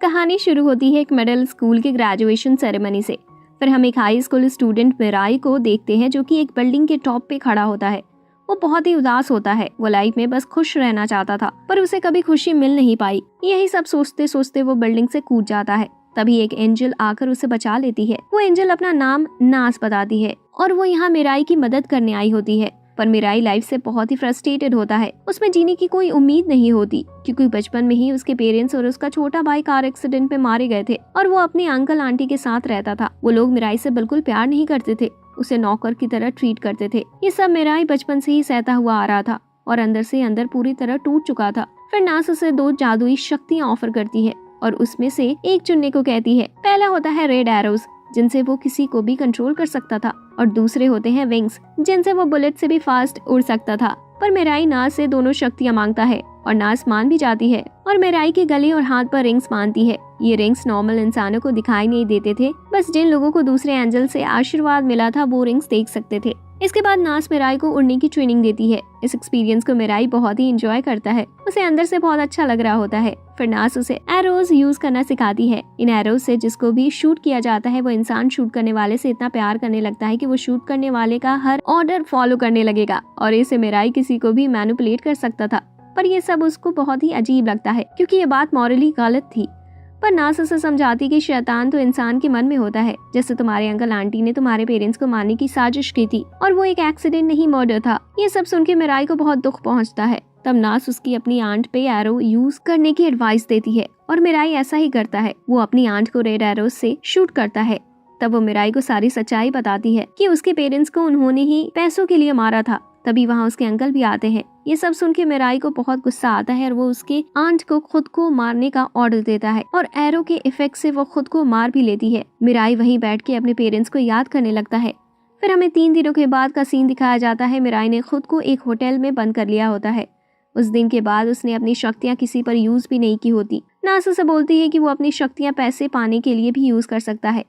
कहानी शुरू होती है एक मिडिल स्कूल के ग्रेजुएशन सेरेमनी से। फिर हम एक हाई स्कूल स्टूडेंट मिराई को देखते हैं जो कि एक बिल्डिंग के टॉप पे खड़ा होता है। वो बहुत ही उदास होता है। वो लाइफ में बस खुश रहना चाहता था पर उसे कभी खुशी मिल नहीं पाई। यही सब सोचते सोचते वो बिल्डिंग से कूद जाता है। तभी एक एंजल आकर उसे बचा लेती है। वो एंजल अपना नाम नास बताती है और वो यहाँ मिराई की मदद करने आई होती है। पर मिराई लाइफ से बहुत ही फ्रस्ट्रेटेड होता है। उसमें जीने की कोई उम्मीद नहीं होती क्योंकि बचपन में ही उसके पेरेंट्स और उसका छोटा भाई कार एक्सीडेंट में मारे गए थे और वो अपने अंकल आंटी के साथ रहता था। वो लोग मिराई से बिल्कुल प्यार नहीं करते थे, उसे नौकर की तरह ट्रीट करते थे। ये सब मिराई बचपन से ही सहता हुआ आ रहा था और अंदर से अंदर पूरी तरह टूट चुका था। फिर नास उसे 2 जादुई शक्तियाँ ऑफर करती है और उसमें से एक चुनने को कहती है। पहला होता है रेड एरोज, जिनसे वो किसी को भी कंट्रोल कर सकता था, और दूसरे होते हैं विंग्स, जिनसे वो बुलेट से भी फास्ट उड़ सकता था। पर मिराई नास से दोनों शक्तियाँ मांगता है और नास मान भी जाती है और मिराई के गले और हाथ पर रिंग्स बांधती है। ये रिंग्स नॉर्मल इंसानों को दिखाई नहीं देते थे, बस जिन लोगों को दूसरे एंजल से आशीर्वाद मिला था वो रिंग्स देख सकते थे। इसके बाद नास मिराई को उड़ने की ट्रेनिंग देती है। इस एक्सपीरियंस को मिराई बहुत ही एंजॉय करता है, उसे अंदर से बहुत अच्छा लग रहा होता है। फिर नास उसे एरोज यूज करना सिखाती है। इन एरोज से जिसको भी शूट किया जाता है वो इंसान शूट करने वाले से इतना प्यार करने लगता है कि वो शूट करने वाले का हर ऑर्डर फॉलो करने लगेगा और इसे मिराई किसी को भी मैनिपुलेट कर सकता था। पर ये सब उसको बहुत ही अजीब लगता है क्योंकि ये बात मॉरली गलत थी। पर नास उसे समझाती कि शैतान तो इंसान के मन में होता है। जैसे तुम्हारे अंकल आंटी ने तुम्हारे पेरेंट्स को मारने की साजिश की थी और वो एक एक्सीडेंट नहीं मर्डर था। ये सब सुन के मिराई को बहुत दुख पहुंचता है। तब नास उसकी अपनी आंट पे एरो यूज करने की एडवाइस देती है और मिराई ऐसा ही करता है। वो अपनी आंट को रेड एरो से शूट करता है। तब वो मिराई को सारी सच्चाई बताती है कि उसके पेरेंट्स को उन्होंने ही पैसों के लिए मारा था। तभी वहाँ उसके अंकल भी आते हैं। ये सब सुन के मिराई को बहुत गुस्सा आता है और वो उसके आंट को खुद को मारने का ऑर्डर देता है और एरो के इफेक्ट से वो खुद को मार भी लेती है। मिराई वहीं बैठ के अपने पेरेंट्स को याद करने लगता है। फिर हमें 3 दिनों के बाद का सीन दिखाया जाता है। मिराई ने खुद को एक होटल में बंद कर लिया होता है। उस दिन के बाद उसने अपनी शक्तियाँ किसी पर यूज भी नहीं की होती। नास उसे बोलती है कि वो अपनी शक्तियाँ पैसे पाने के लिए भी यूज कर सकता है।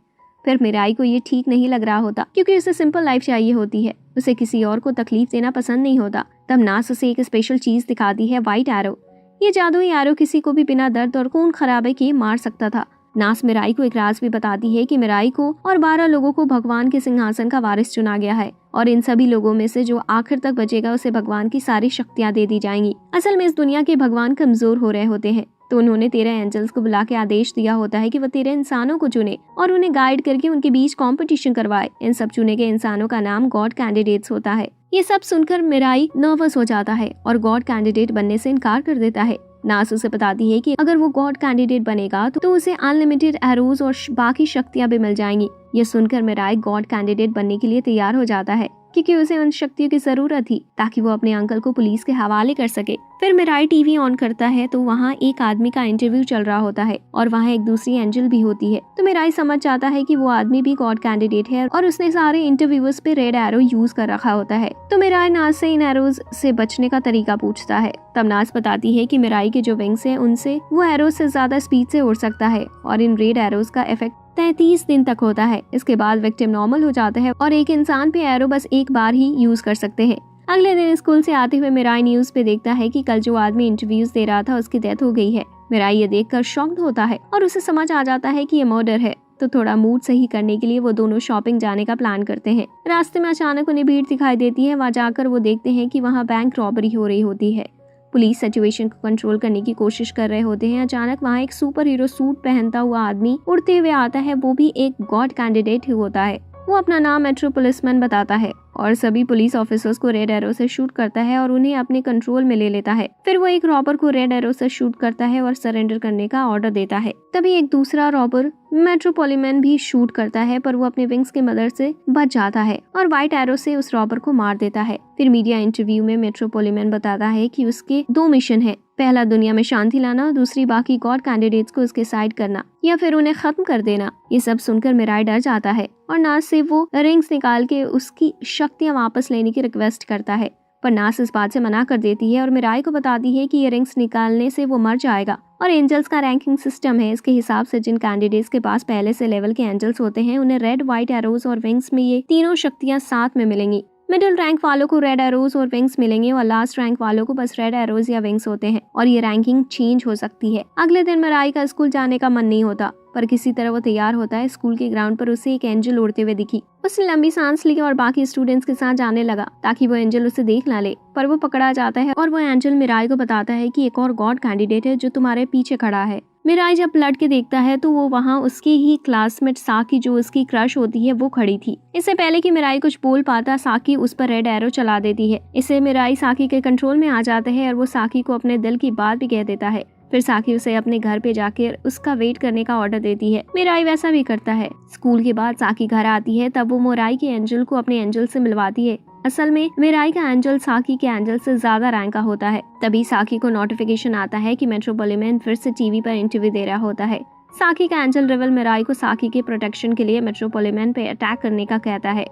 फिर मिराई को ये ठीक नहीं लग रहा होता क्योंकि उसे सिंपल लाइफ चाहिए होती है, उसे किसी और को तकलीफ देना पसंद नहीं होता। तब नास उसे एक स्पेशल चीज दिखाती है, व्हाइट एरो। ये जादुई एरो किसी को भी बिना दर्द और खून खराबे किए मार सकता था। नास मिराई को एक राज भी बताती है कि मिराई को और 12 लोगों को भगवान के सिंहासन का वारिस चुना गया है और इन सभी लोगों में से जो आखिर तक बचेगा उसे भगवान की सारी शक्तियाँ दे दी जाएंगी। असल में इस दुनिया के भगवान कमजोर हो रहे होते हैं, तो उन्होंने 13 एंजल्स को बुला के आदेश दिया होता है कि वो 13 इंसानों को चुने और उन्हें गाइड करके उनके बीच कंपटीशन करवाए। इन सब चुने गए इंसानों का नाम गॉड कैंडिडेट्स होता है। ये सब सुनकर मिराई नर्वस हो जाता है और गॉड कैंडिडेट बनने से इनकार कर देता है। नास उसे बताती है कि अगर वो गॉड कैंडिडेट बनेगा तो उसे अनलिमिटेड एरोज और बाकी शक्तियां भी मिल जाएंगी। ये सुनकर मिराई गॉड कैंडिडेट बनने के लिए तैयार हो जाता है क्योंकि उसे उन शक्तियों की जरूरत थी ताकि वो अपने अंकल को पुलिस के हवाले कर सके। फिर मिराई टीवी ऑन करता है तो वहाँ एक आदमी का इंटरव्यू चल रहा होता है और वहाँ एक दूसरी एंजल भी होती है। तो मिराई समझ जाता है कि वो आदमी भी गॉड कैंडिडेट है और उसने सारे इंटरव्यूअर्स पे रेड एरो यूज कर रखा होता है। तो मिराई नास से इन एरोज से बचने का तरीका पूछता है। तब नास बताती है कि मिराई के जो विंग्स हैं उनसे वो एरोज से ज्यादा स्पीड से उड़ सकता है और इन रेड एरोज का इफेक्ट 33 दिन तक होता है। इसके बाद विक्टिम नॉर्मल हो जाता है और एक इंसान पे एरो बस एक बार ही यूज कर सकते हैं। अगले दिन स्कूल से आते हुए मिराई न्यूज पे देखता है कि कल जो आदमी इंटरव्यूज दे रहा था उसकी डेथ हो गई है। मिराई ये देखकर शॉक्ड होता है और उसे समझ आ जाता है कि ये मर्डर है। तो थोड़ा मूड सही करने के लिए वो दोनों शॉपिंग जाने का प्लान करते हैं। रास्ते में अचानक उन्हें भीड़ दिखाई देती है। वहाँ जाकर वो देखते हैं कि वहाँ बैंक रॉबरी हो रही होती है। पुलिस सिचुएशन को कंट्रोल करने की कोशिश कर रहे होते हैं। अचानक वहाँ एक सुपर हीरो सूट पहनता हुआ आदमी उड़ते हुए आता है। वो भी एक गॉड कैंडिडेट ही होता है। वो अपना नाम मेट्रो पुलिसमैन बताता है और सभी पुलिस ऑफिसर्स को रेड एरो से शूट करता है और उन्हें अपने कंट्रोल में ले लेता है। फिर वो एक रॉबर को रेड एरो से शूट करता है और सरेंडर करने का ऑर्डर देता है। तभी एक दूसरा रॉबर मेट्रोपोलिमैन भी शूट करता है पर वो अपने विंग्स की मदद से बच जाता है और व्हाइट एरो से उस रॉबर को मार देता है। फिर मीडिया इंटरव्यू में मेट्रोपोलिमैन बताता है कि उसके 2 मिशन है, पहला दुनिया में शांति लाना और दूसरी बाकी गॉड कैंडिडेट्स को उसके साइड करना या फिर उन्हें खत्म कर देना। ये सब सुनकर मिराई डर जाता है और नास से वो रिंग्स निकाल के उसकी शक्तियाँ वापस लेने की रिक्वेस्ट करता है। पर नास इस बात से मना कर देती है और मिराई को बताती है कि ये रिंग्स निकालने से वो मर जाएगा और एंजल्स का रैंकिंग सिस्टम है। इसके हिसाब से जिन कैंडिडेट्स के पास पहले से लेवल के एंजल्स होते हैं उन्हें रेड, व्हाइट एरोज और विंग्स में ये तीनों शक्तियाँ साथ में मिलेंगी। मिडिल रैंक वालों को रेड एरोज और विंग्स मिलेंगे और लास्ट रैंक वालों को बस रेड एरोज या विंग्स होते हैं और ये रैंकिंग चेंज हो सकती है। अगले दिन मिराई का स्कूल जाने का मन नहीं होता, पर किसी तरह वो तैयार होता है। स्कूल के ग्राउंड पर उसे एक एंजल उड़ते हुए दिखी। उसने लंबी सांस ली और बाकी स्टूडेंट्स के साथ जाने लगा ताकि वो एंजल उसे देख ना ले, पर वो पकड़ा जाता है और वो एंजल मिराई को बताता है कि एक और गॉड कैंडिडेट है जो तुम्हारे पीछे खड़ा है। मिराई जब पलट के देखता है तो वो वहाँ उसकी ही क्लासमेट साकी, जो उसकी क्रश होती है, वो खड़ी थी। इससे पहले कि मिराई कुछ बोल पाता, साकी उस पर रेड एरो चला देती है। इससे मिराई साकी के कंट्रोल में आ जाता है और वो साकी को अपने दिल की बात भी कह देता है। फिर साकी उसे अपने घर पे जाकर उसका वेट करने का ऑर्डर देती है। मिराई वैसा भी करता है। स्कूल के बाद साकी घर आती है, तब वो मिराई के एंजल को अपने एंजल से मिलवाती है। असल में मिराई का एंजल साकी के एंजल से ज्यादा रैंक का होता है। तभी साकी को नोटिफिकेशन आता है कि मेट्रोपोलिटन फिर से टीवी पर इंटरव्यू दे रहा होता है। साकी का एंजल रिवल मिराई को साकी के प्रोटेक्शन के लिए मेट्रोपोलिटन पे अटैक करने का कहता है।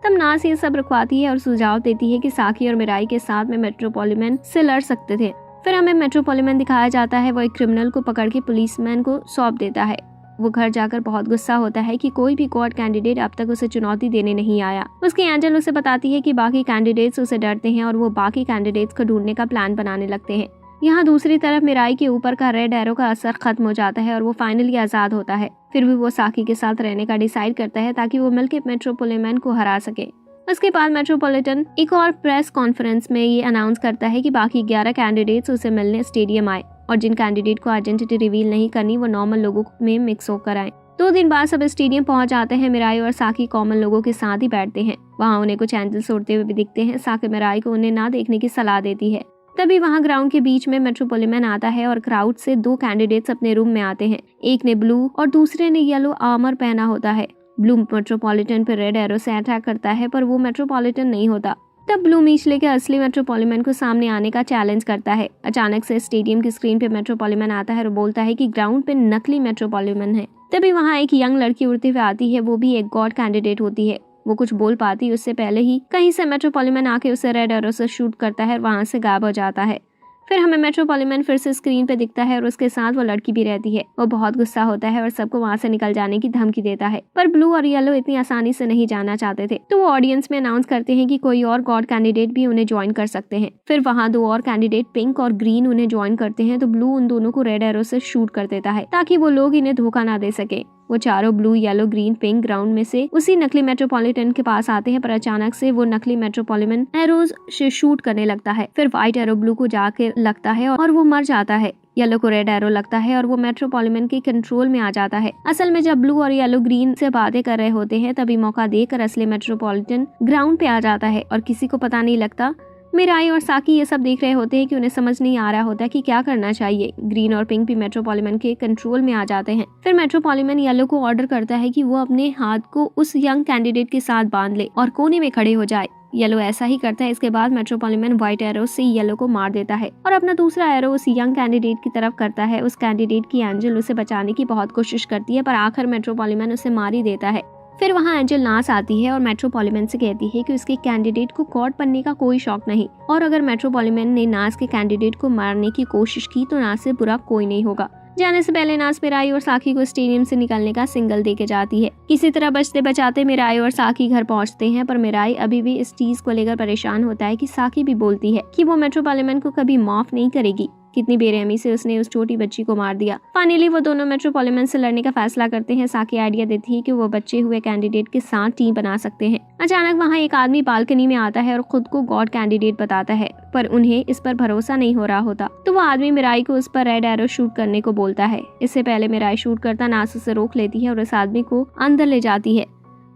तब नास ये सब रुकवाती है और सुझाव देती है कि साकी और मिराई के साथ में मेट्रोपोलिटन से लड़ सकते थे। फिर हमें मेट्रोपोलिटन दिखाया जाता है। वो एक क्रिमिनल को पकड़ के पुलिसमैन को सौंप देता है। वो घर जाकर बहुत गुस्सा होता है कि कोई भी गॉड कैंडिडेट अब तक उसे चुनौती देने नहीं आया। उसकी एंजल उसे बताती है कि बाकी कैंडिडेट्स उसे डरते हैं और वो बाकी कैंडिडेट्स को ढूंढने का प्लान बनाने लगते हैं। यहाँ दूसरी तरफ मिराई के ऊपर का रेड एरो का असर खत्म हो जाता है और वो फाइनली आजाद होता है। फिर भी वो साकी के साथ रहने का डिसाइड करता है ताकि वो मिलकर मेट्रोपोलिटन को हरा सके। उसके बाद मेट्रोपोलिटन एक और प्रेस कॉन्फ्रेंस में ये अनाउंस करता है कि बाकी 11 कैंडिडेट्स उसे मिलने स्टेडियम आए और जिन कैंडिडेट को आइडेंटिटी रिवील नहीं करनी वो नॉर्मल लोगों में मिक्स होकर आए। 2 दिन बाद सब स्टेडियम पहुंच जाते हैं। मिराई और साकी कॉमन लोगों के साथ ही बैठते हैं। वहाँ उन्हें कुछ एंजल्स उड़ते हुए भी दिखते हैं। साकी मिराई को उन्हें ना देखने की सलाह देती है। तभी वहाँ ग्राउंड के बीच में मेट्रोपोलिटन आता है और क्राउड से 2 कैंडिडेट्स अपने रूम में आते हैं। एक ने ब्लू और दूसरे ने येलो आर्मर पहना होता है। ब्लू मेट्रोपोलिटन पर रेड एरो से अटैक करता है, पर वो मेट्रोपोलिटन नहीं होता। तब ब्लू मीच लेकर असली मेट्रोपोलिटन को सामने आने का चैलेंज करता है। अचानक से स्टेडियम की स्क्रीन पे मेट्रोपोलिटन आता है और बोलता है कि ग्राउंड पे नकली मेट्रोपोलिटन है। तभी वहाँ एक यंग लड़की उड़ते हुए आती है। वो भी एक गॉड कैंडिडेट होती है। वो कुछ बोल पाती उससे पहले ही कहीं से मेट्रोपोलिटन आके उसे रेड एरो से शूट करता है और वहाँ से गायब हो जाता है। फिर हमें मेट्रोपोलिटन फिर से स्क्रीन पे दिखता है और उसके साथ वो लड़की भी रहती है। वो बहुत गुस्सा होता है और सबको वहाँ से निकल जाने की धमकी देता है, पर ब्लू और येलो इतनी आसानी से नहीं जाना चाहते थे, तो वो ऑडियंस में अनाउंस करते हैं कि कोई और गॉड कैंडिडेट भी उन्हें ज्वाइन कर सकते हैं। फिर वहाँ 2 और कैंडिडेट पिंक और ग्रीन उन्हें ज्वाइन करते हैं, तो ब्लू उन दोनों को रेड एरो से शूट कर देता है ताकि वो लोग इन्हें धोखा ना दे सके। वो चारों blue, yellow, green, pink ground में से उसी नकली मेट्रोपोलिटन के पास आते हैं, पर अचानक से वो नकली मेट्रोपोलिटन एरोज से शूट करने लगता है। फिर व्हाइट एरो ब्लू को जाके लगता है और वो मर जाता है। येलो को रेड एरो लगता है और वो मेट्रोपोलिटन के कंट्रोल में आ जाता है। असल में जब ब्लू और येलो ग्रीन से बातें कर रहे होते हैं, तभी मौका देकर असली मेट्रोपोलिटन ग्राउंड पे आ जाता है और किसी को पता नहीं लगता। मिराई और साकी ये सब देख रहे होते हैं कि उन्हें समझ नहीं आ रहा होता कि क्या करना चाहिए। ग्रीन और पिंक भी मेट्रोपोलिटन के कंट्रोल में आ जाते हैं। फिर मेट्रोपोलिटन येलो को ऑर्डर करता है कि वो अपने हाथ को उस यंग कैंडिडेट के साथ बांध ले और कोने में खड़े हो जाए। येलो ऐसा ही करता है। इसके बाद मेट्रोपोलिटन व्हाइट एरो से येलो को मार देता है और अपना दूसरा एरो उस यंग कैंडिडेट की तरफ करता है। उस कैंडिडेट की एंजल उसे बचाने की बहुत कोशिश करती है, पर आखिर मेट्रोपोलिटन उसे मार ही देता है। फिर वहाँ एंजल नास आती है और मेट्रोपोलिटन से कहती है कि उसके कैंडिडेट को गॉड बनने का कोई शौक नहीं, और अगर मेट्रोपोलिटन ने नास के कैंडिडेट को मारने की कोशिश की तो नास से बुरा कोई नहीं होगा। जाने से पहले नास मिराई और साकी को स्टेडियम से निकलने का सिग्नल देके जाती है। किसी तरह बचते बचाते मिराई और साकी घर पहुंचते हैं, पर मिराई अभी भी इस चीज को लेकर परेशान होता है कि साकी भी बोलती है कि वो मेट्रोपोलिटन को कभी माफ नहीं करेगी। कितनी बेरहमी से उसने उस छोटी बच्ची को मार दिया। फाइनली वो दोनों मेट्रोपोलिटन से लड़ने का फैसला करते हैं। साकी आइडिया देती है कि वो बचे हुए कैंडिडेट के साथ टीम बना सकते हैं। अचानक वहाँ एक आदमी बालकनी में आता है और खुद को गॉड कैंडिडेट बताता है, पर उन्हें इस पर भरोसा नहीं हो रहा होता, तो वो आदमी मिराई को उस पर रेड एरो शूट करने को बोलता है। इससे पहले मिराई शूट करता नास उसे रोक लेती है और उस आदमी को अंदर ले जाती है।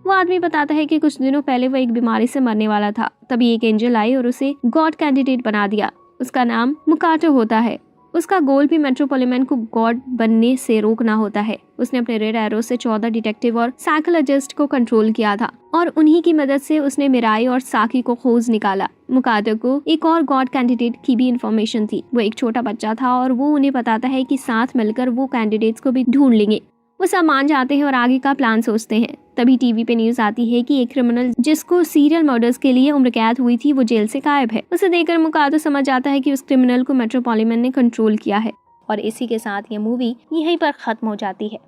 वो आदमी बताता है कि कुछ दिनों पहले वो एक बीमारी से मरने वाला था, तभी एक एंजल आई और उसे गॉड कैंडिडेट बना दिया। उसका नाम मुकाटो होता है। उसका गोल भी मेट्रोपोलिटन को गॉड बनने से रोकना होता है। उसने अपने रेड एरो से 14 डिटेक्टिव और साइकोलॉजिस्ट को कंट्रोल किया था और उन्हीं की मदद से उसने मिराई और साकी को खोज निकाला। मुकाटो को एक और गॉड कैंडिडेट की भी इंफॉर्मेशन थी। वो एक छोटा बच्चा था और वो उन्हें बताता है कि साथ मिलकर वो कैंडिडेट्स को भी ढूंढ लेंगे। वो सब मान जाते हैं और आगे का प्लान सोचते हैं। तभी टीवी पे न्यूज आती है कि एक क्रिमिनल जिसको सीरियल मर्डर्स के लिए उम्र कैद हुई थी वो जेल से गायब है। उसे देखकर मुकाटो समझ जाता है कि उस क्रिमिनल को मेट्रोपोलिटन ने कंट्रोल किया है। और इसी के साथ ये मूवी यहीं पर खत्म हो जाती है।